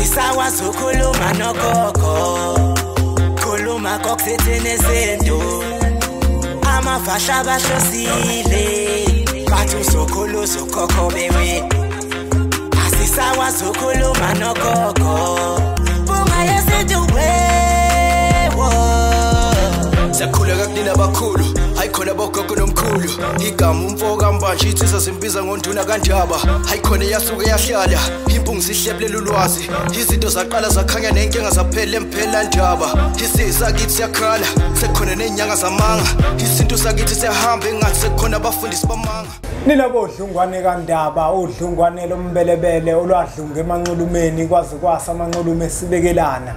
Asisakwazi ukukhuluma nogogo, khuluma kokuthini izinto, amafasha abahlosile, bathi uzokhuluza ukhokho bewethu. Asisakwazi ukukhuluma nogogo, bunga yesintu wewo. Siyakhuleka kunina abakhulu, hayikhona bogogo nomkhulu. Igama umfoka mbanje ithisa simbiza ngonduna kanjaba. Hayikhona yasuke yahlala, impungu sihlephlela ulwazi. Izinto zaqala zakhanya nenkinga zaphela emphela njaba. Isisa kithi siyakhala, sekukhona nenyanga zamanga. Izinto sakithi siyahamba engathi sekukhona abafundisi bamanga. Nina bodlungwane kaNdaba, udlungwane lombelebele olwadlunga emanxulumeni kwaze kwasa amanxulume sibekelana.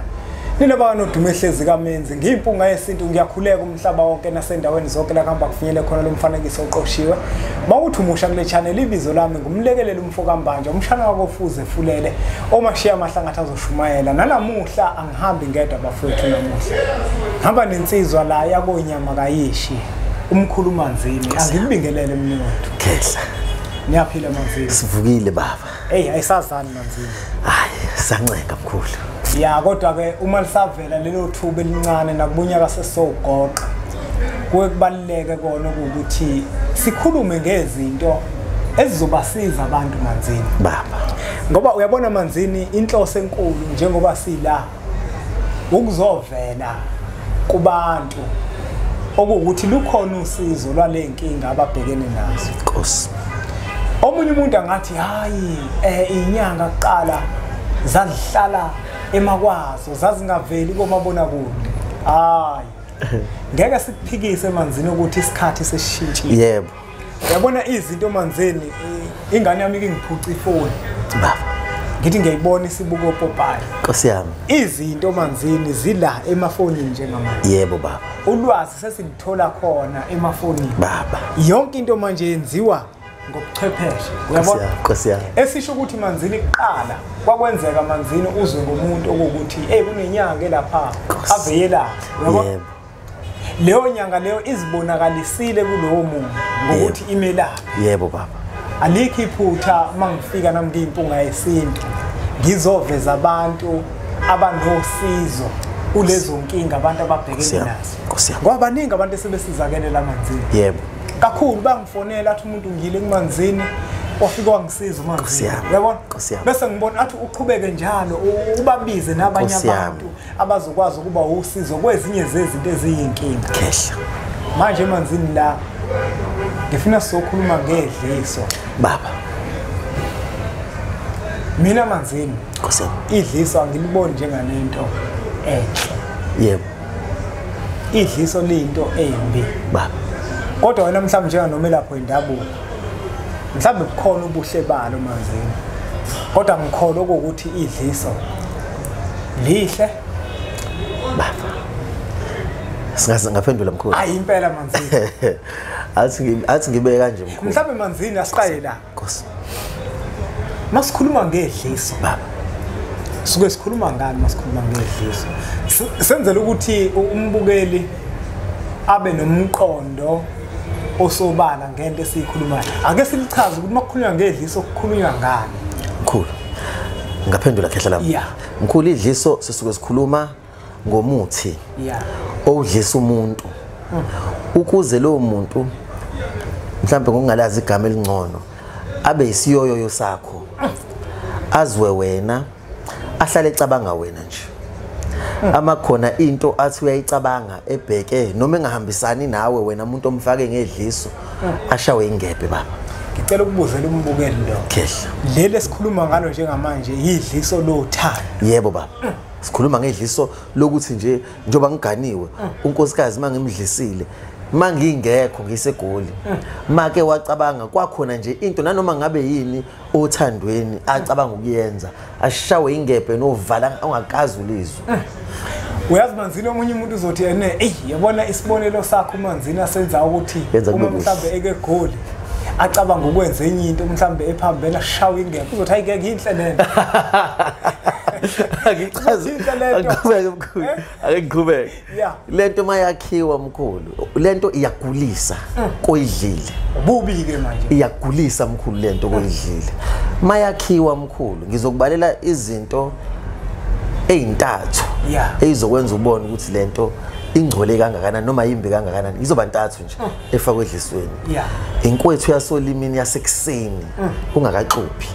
Nina banodume ehlezi kaMenzi, ngiyimpunga yesintu ngiyakhuleka umhlaba wonke nasendaweni zonke la kuhamba kufinyele khona lo mfanekiso oqoshiwe. Mawuthi umusha kule channel ibizo lami ngumlekeleli umfoka mbanje, umshana wako Fuze Fulele, omashiya amahlangatha azoshumayela. Nanamuhla angihambi ngedwa bafowethu namuhla. Ngihamba nensizwa la yakonyama kayishi. Umkhulu Manzini, angikubingelele mnewethu. Khehla. Niyaphila Manzini? Sivukile baba. Hey, ayisazani Manzini. Hayi, sancenga mkhulu. Ya kodwa ke uma lisavela lelo thuba elincane nakubunyaka sesogoqa. Kuye kubaluleke kona ukuthi sikhulume ngezinto ezizobasiza abantu Manzini. Baba. Ngoba uyabona Manzini inhloso enkulu njengoba sila ukuzovela kubantu okuthi lukhona usizo lwalenkinga ababhekene nazo. Nkosi. Omunye umuntu angathi hayi inyanga kuqala zadlihlala emakwazo zazingaveli komabona kude. Hayi. Ngeke sikuphikise Manzini ukuthi isikhathi sesishintshile. Yebo. Uyabona izinto Manzini ingane yami ingiphuca ifoni. Baba. Ngithi ngiyayibona isibuko Popayi. Nkosi yami. Izinto Manzini zila emafonini njengamanje. Yebo baba. Ulwazi sesilithola khona emafonini. Baba. Yonke into manje yenziwa ngobuchwepheshe. Uyabona? Nkosi yami. Esisho ukuthi Manzini kuqala kwakwenzeka Manzini uzwe ngomuntu okuthi kunenyanga lapha aveyela. Uyabona? Yebo. Leyo nyanga leyo izibonakalisile kulowo muntu ngokuthi imelaphi. Yebo baba. Alikho iphutha mangifika nami ngiyimpunga yesintu ngizoveza abantu abanosizo kulezo nkinga abantu ababhekene nazo. Ngoba baningi abantu esebesizakele la Manzini. Yebo. Kakhulu bangifonela athi umuntu ngile kuManzini wafika wangisiza uManzini. Uyabona? Bese ngibona athi uqhubeke njalo ubabize nabanye abantu abazokwazi ukuba usizo kwezinye zezinto eziyinkinga. Khehla. Manje Manzini la ngifuna sokhuluma ngedliso. Baba. Mina Manzini, Nkosi. Idliso angiliboni njenganento enhle. Yebo. Idliso lento embi. Baba. Kodwa wena mhlawumbe njenganomelapho indabuko. Mhlawumbe kukhona ubuhle balo Manzini. Kodwa ngikholwa ukuthi idliso lihle. Baba. Singaze ngaphendula mkhulu. Hayi impela Manzini. Athi ngibe kanje mkhulu. Mhlawumbe Manzini asiqale la. Nkosi. Masikhuluma ngedliso baba. Suke sikhuluma ngani masikhuluma ngedliso? Senzele ukuthi umbukeli abe nomqondo osobala ngento esikhulumayo. Ake silichaze ukuthi makukhulunywa ngedliso kukhulunywa ngani? Mkhulu. Ngaphendula khehla lapho. Yeah. Mkhulu idliso sisuke sikhuluma ngomuthi. Yeah. Owudlisa umuntu. Ukuze lo muntu mhlambe ngokungalazi igama elingcono abe isiyoyoyo sakho. Azwe wena ahlale ecabanga wena nje. Amakhona into athi uyayicabanga ebheke noma engahambisani nawe wena umuntu omfake ngedliso ashawe ingebhe baba. Ngicela ukubuzela umbukeli lo. Khehla. Lele sikhuluma ngalo njengamanje yidliso lothando. Yebo baba. Sikhuluma ngedliso lokuthi nje njoba ngiganiwe unkosikazi mangimdlisile mangingekho ngisegoli make wacabanga kwakhona nje into nanoma ngabe yini othandweni acabanga ukuyenza ashawe ingebhe novala ongakazi ulizwe. Uyazi Manzini omunye umuntu uzothi ene yabona isibonelo sakho Manzini asenza ukuthi uma mhlambe ekegoli acabanga ukwenza enye into mhlambe ephambena ashawe ingebhe uzothi ayike inhle lento. Akichaza akuqhubeke mkhulu akuqhubeke lento mayakhiwa mkhulu lento iyagulisa koyidlile ububi ke manje iyagulisa mkhulu lento koyidlile mayakhiwa mkhulu ngizokubalela izinto eyintathu eyizokwenza ubone ukuthi lento ingcole kangakanani noma yimbi kangakanani izoba ntathu nje efakwe edlisweni inkwethu yasolimini yasekuseni ungakaxuphi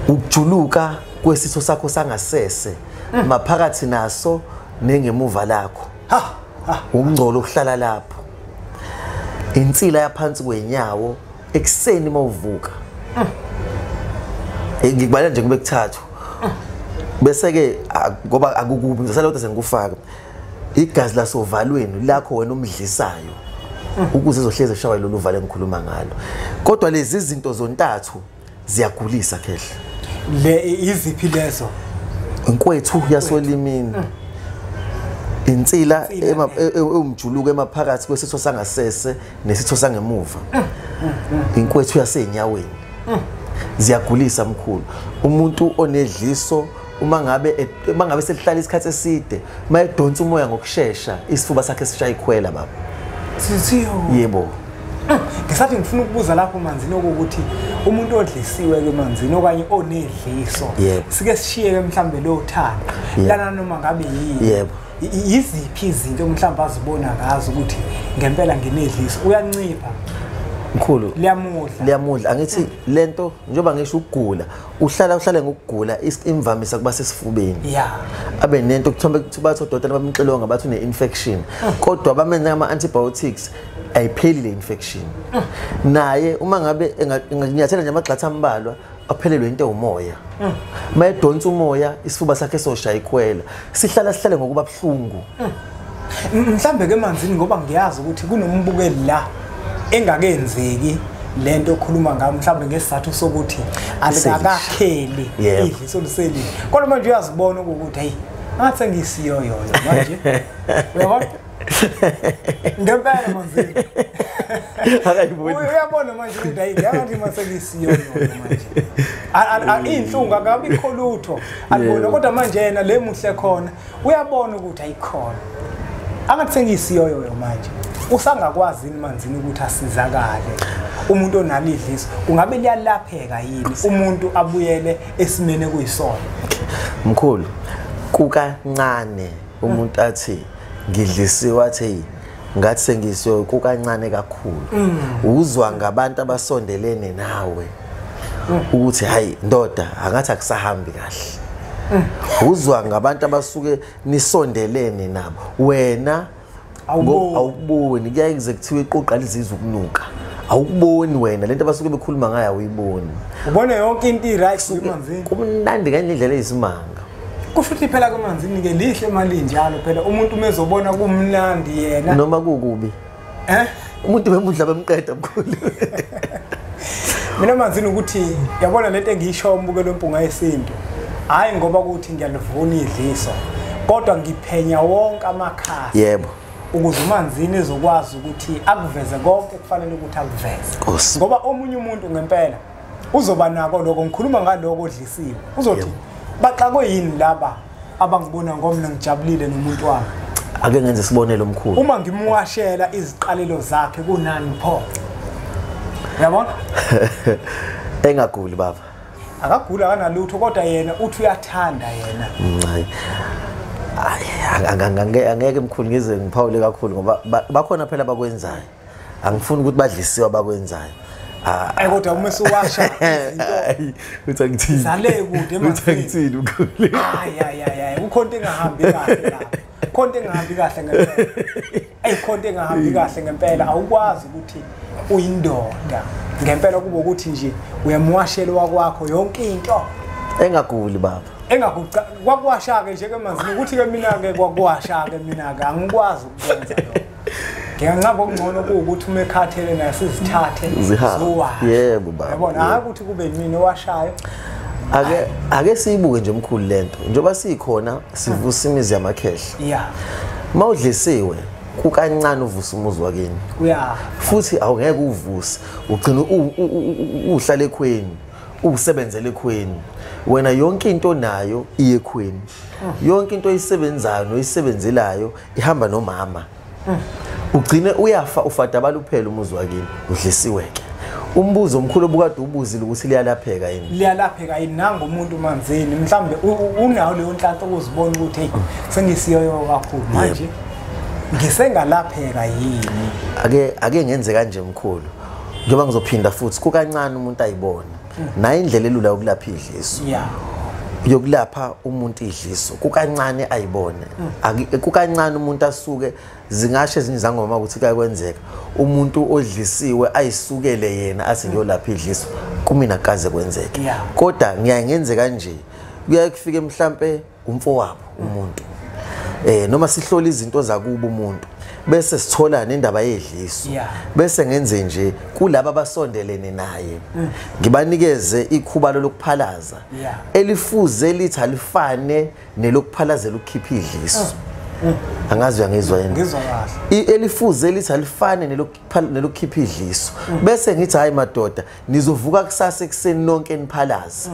ukujuluka kwesitho sakho sangasese maphakathi naso nengemuva lakho umngcolo ohlala lapho insila yaphansi kwenyawo ekseni mawuvuka ngikubala nje kube kuthathu bese ke ngoba akukubi ngisalokho sengikufaka igazi lasovalweni lakho wena umdlisayo ukuze izohleze eshawa lolu vale engikhuluma ngalo kodwa lezi izinto zontathu ziyagulisa khehla le iziphi lezo inkwethu yasolimini insila umjuluko emaphakathi kwesitho sangasese nesitho sangemuva inkwethu yasenyaweni ziyagulisa mkhulu umuntu onedliso uma ngabe selihlala isikhathi eside mayedonsa umoya ngokusheshsha isifuba sakhe sishaya ikhwela baba yebo ngisathi ngifuna ukubuza lapho manzini ukuthi umuntu odlisiwe ke manzini okanye onedliso sike sishiye ke mhlambe lo thanda lana noma ngabe yini yebo iziphi izinto mhlawumbe azibona ngazo ukuthi ngempela nginedliso uyancipha mkhulu liyamudla angithi lento njengoba ngisho ukugula uhlala ngokugula imvamisa kuba sesifubeni abe nento kuthombe bathi odokotela bamxilonga bathi une infection kodwa bamenza ama antibiotics ayipheli le infection naye uma ngabe nginyathela nje amagxatha ambalwa aphelelwe into umoya mayedonsa umoya isifuba sakhe soshaya ikhwela sihlale ngokuba buhlungu mhlambe ke manzini ngoba ngiyazi ukuthi kunombukeli la engakenzeki lento okhuluma ngayo mhlambe ngesizathu sokuthi alikakheli idliso liseli kodwa manje uyazibona ukuthi hey ngathi ngisiyo yona manje uyabona ngempela manzini akayibona uyabona manje ukuthi hey ngathi masengisiyo yona manje inhlungu akabikho lutho alibona kodwa manje yena le muhle khona uyabona ukuthi ayikhona angathi sengisiyo yona manje usangakwazi manzini ukuthi asizakale umuntu onalidliso kungabe liyalapheka yini umuntu abuyele esimene kuyisona mkhulu kukancane umuntu athi ngidlisiwe athi ngathi sengisiwe kukancane kakhulu uzwa ngabantu abasondelene nawe ukuthi hayi ndoda angathi akusahambi kahle uzwa ngabantu abasuke nisondelene nabo wena awuboni kuyayize kuthiwa iqoqa lizizwe ukunuka awukuboni wena lento abasuke bekhuluma ngayo awuyiboni ubone yonke into iright kumanzini kumnandi kanye indlela eyisimanga kusho ukuthi phela kumanzini ke lihle mali njalo phela umuntu umezobona kumnandi yena noma kukubi umuntu bemudla bemqeda mkhulu mina manzini ukuthi yabona lento engiyisho umbukelo wempunga yesintu hayi ngoba ukuthi ngiyalivuna idliso kodwa ngiphenya wonke amakhasi yebo ukuze umanzini ezokwazi ukuthi akuveze konke kufanele ukuthi akuveze ngoba omunye umuntu ngempela uzoba nako lokho ngikhuluma ngaloko odlisiwe uzothi baxakwe yini laba abangibona ngomna ngijabulile nomuntu wami ake ngenze isibonelo omkhulu uma ngimwashela iziqalelo zakhe kunani pho yabona engaguli baba akagula kanalutho kodwa yena uthi uyathanda yena angeke mkhulu ngize ngiphawule kakhulu ngoba bakhona phela abakwenzayo angifuni ukuthi badlisiwe abakwenzayo kodwa uma suwasha uthi angithini sale kude manje uthi angithini mkhulu ukhonto engahambi kahle la khonto engahambi kahle ngempela khonto engahambi kahle ngempela awukwazi ukuthi uyindoda ngempela kuba ukuthi nje uyamwashela wakwakho yonke into engaguli baba engaguqa kwakwashaka nje ke manzini ukuthi ke mina ke kwakwashaka mina ke angikwazi ukwenza lokho ngiyancaba okungcono ukuthi uma ekhathele naye sizithathe ziwa yebo baba yabona hayi ukuthi kube yimini owashayo ake siyibuke nje omkhulu lento njengoba sikhona sivusa imizi yamakhehla mawudlisiwe kukancane uvusa umuzi wakini futhi awungeke uvuse ugcina uhlala ekhweni usebenzele ekhweni wena yonke into nayo iye ekhweni yonke into oyisebenzayo noyisebenzelayo ihamba nomama ugcine uyafa ufadabala uphela umuzi wakini udlisiweke umbuzo omkhulu obukade ubuzile ukuthi liyalapheka yini. Liyalapheka yini nanga umuntu manzini mhlambe unawo leyo nhlanhla ukuzibona ukuthi hey sengisiyoyo kakhulu manje ngisengalapheka yini. Ake ngenze kanje mkhulu. Njengoba ngizophinda futhi kukancane umuntu ayibona. Nayo indlela elula yokulapha idliso. Yeah. Yokulapha umuntu idliso kukancane ayibone. Kukancane umuntu asuke zingashe zinizangoma ukuthi kayikwenzeka. Umuntu odlisiwe ayisukele yena athi ngiyolapha idliso kumina kaze kwenzeke. Kodwa ngiyangenze kanje. Kuyakufika mhlambe umfowabo umuntu. Noma sihlola izinto zakubo umuntu bese sithola nendaba yedliso bese ngenze nje kulabo abasondelene naye ngibanikeze ikhubalo lokuphalaza elifuze lithi alifane nelokuphalazela ukukhipha idliso. Angazi uyangizwa yini? Ngizwa kahle. Elifuze lithi alifane nelokukhipha idliso bese ngithi hayi madoda nizovuka kusasa ekseni nonke niphalaza.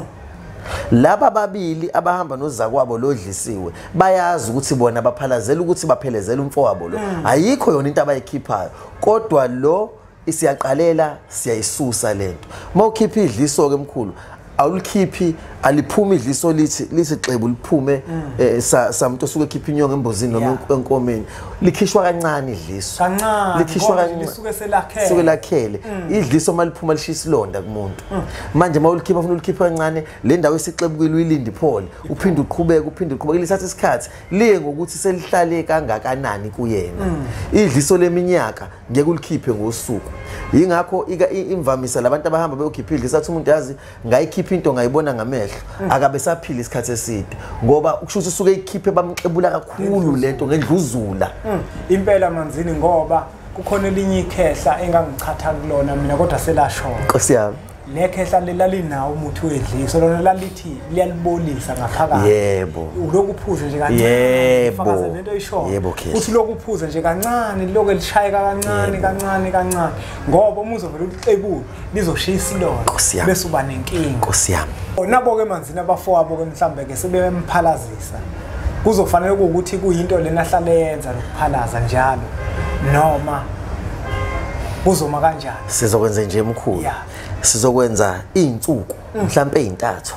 Laba babili abahamba nozakwabo lodlisiwe bayazi ukuthi bona baphalazela ukuthi baphelezela umfowabo lo ayikho yona into abayikhiphayo kodwa lo isiyaqalela siyayisusa lento mawukhipha idliso ke mkhulu awulikhiphi aliphuma idliso lithi xebu liphume samuntu osuke ekhipha inyongo embozini noma enkomeni likhishwa kancane idliso kancane likhishwa kancane suke lakhele idliso maliphuma lishisa ilonda kumuntu manje mawulikhipha ufuna ulikhipha kancane le ndawo esixebukile uyilinde iphole uphinde uqhubeke lithatha isikhathi liye ngokuthi selihlale kangakanani kuyena idliso leminyaka ngeke ulikhiphe ngosuku yingakho imvamisa labantu abahamba beyokhipha idliso athi umuntu yazi ngayikhipha into ngayibona ngamehlo akabe saphila isikhathi eside ngoba ukushuthi usuke ikhiphe bamxebula kakhulu lento ngendluzula impela manzini ngoba kukhona elinye ikhehla engangichatha kulona mina kodwa selashona. Nkosi yami. Lekhehla lelinawo umuthi wedliso lona lalithi liyalibolisa ngaphakathi. Yebo. Lokuphuza nje kancane. Yebo. Lento ishona. Yebo khehla. Uthi lokuphuza nje kancane lokho elishayeka kancane ngoba uma uzovela uxebule lizoshisa ilona bese uba nenkinga. Nkosi yami. Nabo ke manzini abafowabo ke mhlambe ke sebemphalazisa. Kuzofanele ukuthi kuyinto lena ahlale yenza lokuphalaza njalo noma kuzoma kanjani sizokwenza nje emkhulu sizokwenza izinsuku mhlambe ezintathu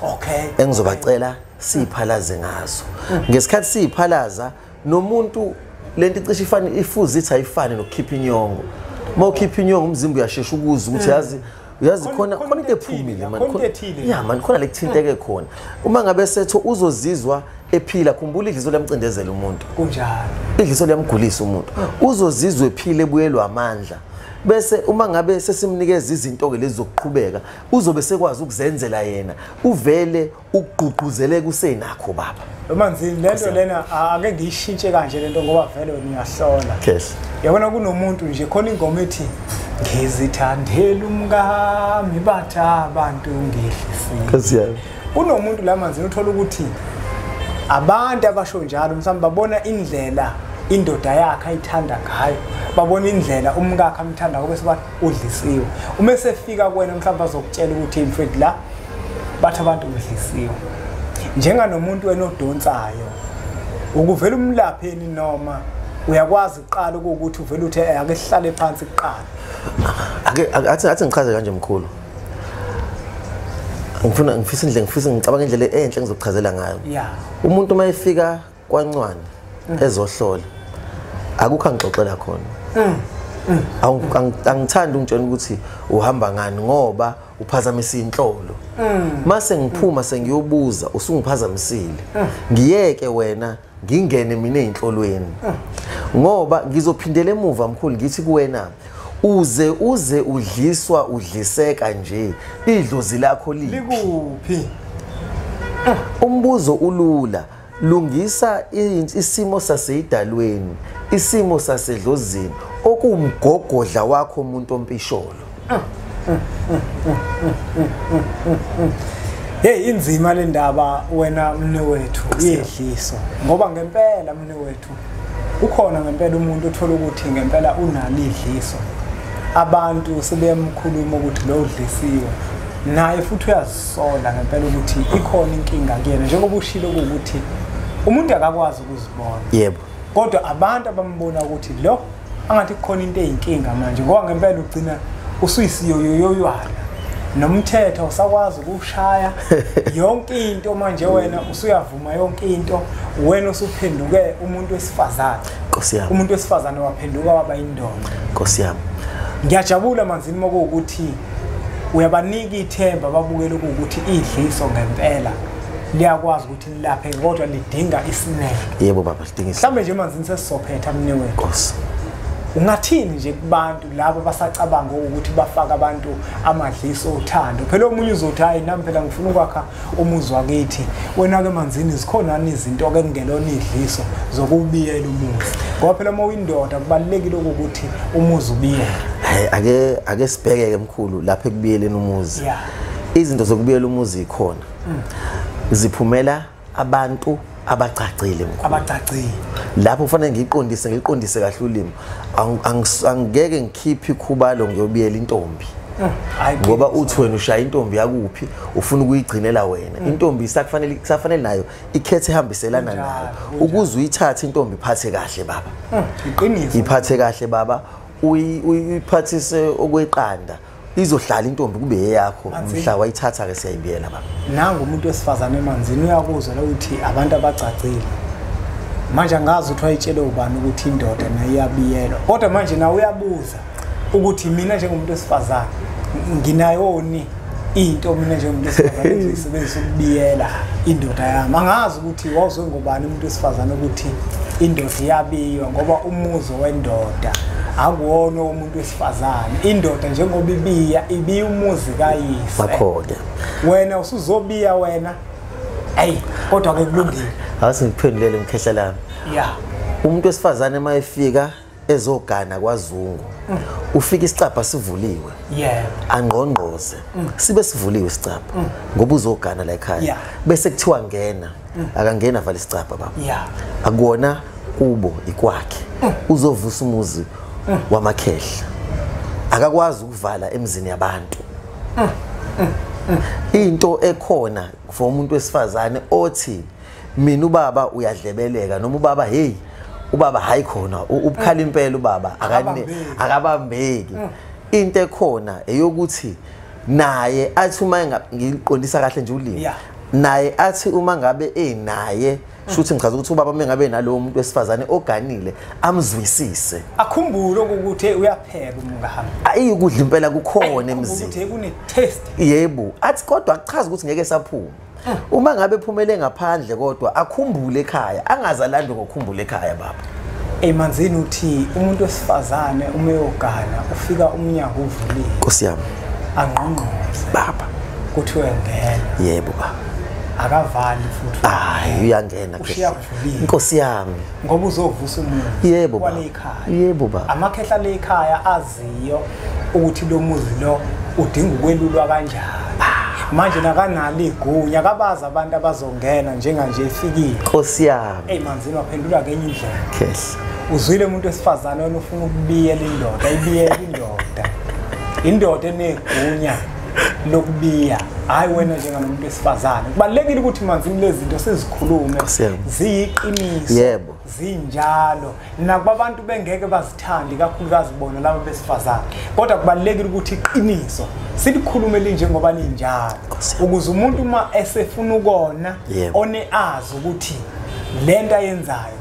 engizobacela siphalaze ngazo ngesikhathi siphalaza nomuntu lento icishe ifane ifuze ithi ayifane nokukhipha inyongo mawukhipha inyongo umzimba uyashesha ukuzwa ukuthi uyazi khona into ephumile man khona lekuthinteke khona uma ngabe setho uzozizwa ephila khumbula idliso liyamcindezela umuntu kunjalo idliso liyamgulisa umuntu uzozizwa ephile ebuyelwa amandla bese uma ngabe sesimnikeza izinto ke lezi zokuqhubeka uzobe sekwazi ukuzenzela yena uvele ukugqugquzele kusenakho baba manzini lento lena ake ngiyishintshe kanje lento ngoba vele wena uyahlola yabona kunomuntu nje khona ingoma ethi ngizithandela umngami batha abantu ngihlisiwe kunomuntu la manzini uthola ukuthi abantu abasho njalo mhlawumbe babona indlela indoda yakhe ayithanda ngayo babona indlela umkakhe amthanda ngoba sebathi udlisiwe uma esefika kuwena mhlawumbe azokutshela ukuthi mfethu la bathi abantu udlisiwe njenga nomuntu wenodonsayo ukuvela umlapheni noma uyakwazi uqala ukuthi uvela uthi ake sihlale phansi kuqala athi ngichaze kanje mkhulu ngifisa ngicabanga indlela enhle ngizokuchazela ngayo umuntu mayefika kwancwane ezohlola akukho angixoxela khona angithandi ungitshela ukuthi uhamba ngani ngoba uphazamisa inhlolo mase ngiphuma sengiyobuza usungiphazamisile ngiyeke wena ngingene mina ezinhlolweni ngoba ngizophindela emuva mkhulu ngithi kuwena uze udliswa udliseka nje idlozi lakho likuphi umbuzo ulula lungisa isimo saseyidalweni isimo sasedlozini okumgogodla wakho umuntu ompisholo hey inzima le ndaba wena mne wethu yedliso ngoba ngempela mne wethu ukhona ngempela umuntu othola ukuthi ngempela unalidliso abantu sebeyamkhuluma ukuthi lo udlisiwe naye futhi uyazisola ngempela ukuthi ikhona inkinga kuyena njengoba ushilo ukuthi umuntu akakwazi ukuzibona yebo kodwa abantu abambona ukuthi lo angathi kukhona into eyinkinga manje ngoba ngempela ugcina usuyisiyoyoyoywana nomthetho usakwazi ukushaya yonke into manje wena usuyavuma yonke into wena usuphenduke umuntu wesifazane Nkosi yami umuntu wesifazane waphenduka waba indoda Nkosi yami ngiyajabula manzini mokuwukuthi uyabanika ithemba babukele ukuthi idliso ngempela liyakwazi ukuthi lilaphe kodwa lidinga isineke yebo baba lidinga mhlambe nje manzini sesizophetha mnewethu Nkosi ungathini nje kubantu labo basacabanga ukuthi bafaka abantu amadliso othando phela omunye uzothi hayi nami phela ngifuna ukwakha umuzi wakithi wena ke manzini zikhonani izinto ke kungelona idliso zokubiyela umuzi ngoba phela uma uyindoda kubalekile ukuthi umuzi ubiyele ake sibheke emkhulu lapha ekubiyeleni umuzi yeah izinto zokubiyela umuzi ikhona ziphumela abantu abacacile mkhulu abacacile lapho kufanele ngiqondise kahle ulimi angeke ngikhiphe ikhubalo ngiyobiyela intombi ngoba uthi wena ushaya intombi yakuphi ufuna ukuyigcinela wena intombi safanele nayo ikhethe ehambiselana nayo ukuze uyithathe intombi iphathe kahle baba iqiniso iphathe kahle baba uyiphathise okweqanda izohlala intombi kube eyakho mhla wayithatha ke siyayibiyela baba nanga umuntu wesifazane emanzini uyakuzwa ukuthi abantu abacacile manje angazi ukuthi wayitshele ubani ukuthi indoda nayo iyabiyelwa kodwa manje nawe uyabuza ukuthi mina njengomuntu wesifazane nginayoni into mina njengomuntu wesifazane engiyisebenzisa ukubiyela indoda yami angazi ukuthi wazwe ngobani umuntu wesifazane ukuthi indoda iyabiywa ngoba umuzo wendoda akuwona umuntu wesifazane indoda njengoba ibiya umuzi kayise bakho-ke wena usuzobiya wena ayi kodwa ke kulungile asingiphendulele mkhehla lami yeah umuntu wesifazane mayefika ezogana kwaZungu ufika isicapha sivuliwe yeah angqongqoze sibe sivuliwe isicapha ngoba uzogana la ekhaya bese kuthiwa ngena akangena vala isicapha baba yeah akuona kubo ikwakhe uzovusa umuzi wamakhehla akakwazi ukuvala emzini yabantu into ekhona for umuntu wesifazane othi mina ubaba uyadlebeleka noma ubaba hey ubaba hayi khona ubukhala impela ubaba akabambeki into ekhona eyokuthi naye athi uma ngiqondisa kahle nje ulimi naye athi uma ngabe enaye shuthi ngichaza ukuthi ubaba mengabe nalowo muntu wesifazane oganile amzwisise akhumbule ukuthi uyapheka umngahamba ayi ukudla impela kukhona emzini ukuthi kune taste yebo athi kodwa akuchaza ukuthi ngeke saphuma uma ngabe ephumele ngaphandle kodwa akhumbule ekhaya angazalandwe ngokukhumbula ekhaya baba emanzini uthi umuntu wesifazane umeyogana ufika umnyango uvuliwe Nkosi yami angqongqoze baba kuthi uyangena yebo baba akavali futhi hayi uyangena Nkosi yami ngoba uzovusa umuntu yebo baba yebo baba amakhehla lekhaya aziyo ukuthi lo muzi lo udinga ukwelulwa kanjani manje nakanalo igunya kabaza abantu abazongena njenganje efikile Nkosi yami manzini waphendula ngenye indlela khehla uzwile umuntu wesifazane wena ufuna ukubiyela indoda ibiyela indoda enegunya lokubiya hayi wena njengomuntu wesifazane kubalekile ukuthi manzini lezi zinto sizikhulume ziyiqiniso yebo zinjalo nakuba abantu bengeke bazithandi kakhulukazi bona laba besifazane kodwa kubalekile ukuthi iqiniso silikhulume linjengoba linjalo ukuze umuntu uma esefuna ukona oneazi ukuthi lento ayenzayo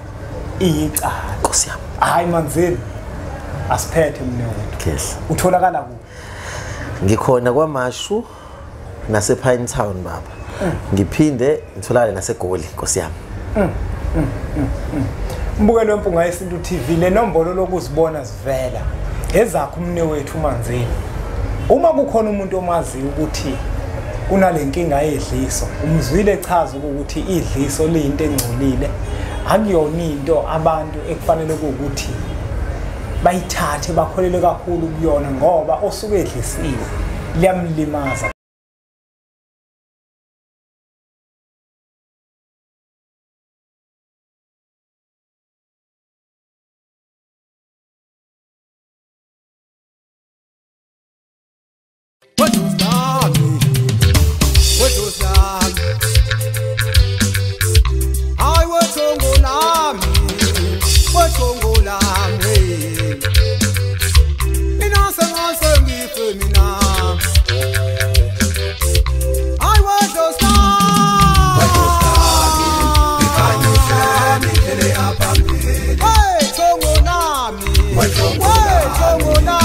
iyicala Nkosi yami hayi manzini asiphethe mnewethu khehla utholakala ku ngikhona kwaMashu nase Pine Town baba ngiphinde ngitholakala naseGoli Nkosi yami mbukelo wempunga yesintu TV lenombolo lokuzibona sivela ezakho umnewethu manzini uma kukhona umuntu omazi ukuthi unalenkinga yedliso umzwile echaza ukuthi idliso liyinto engcolile akuyona into abantu ekufanele ukuthi bayithathe bakholele kakhulu kuyona ngoba osuke edlisiwe liyamlimaza Wait,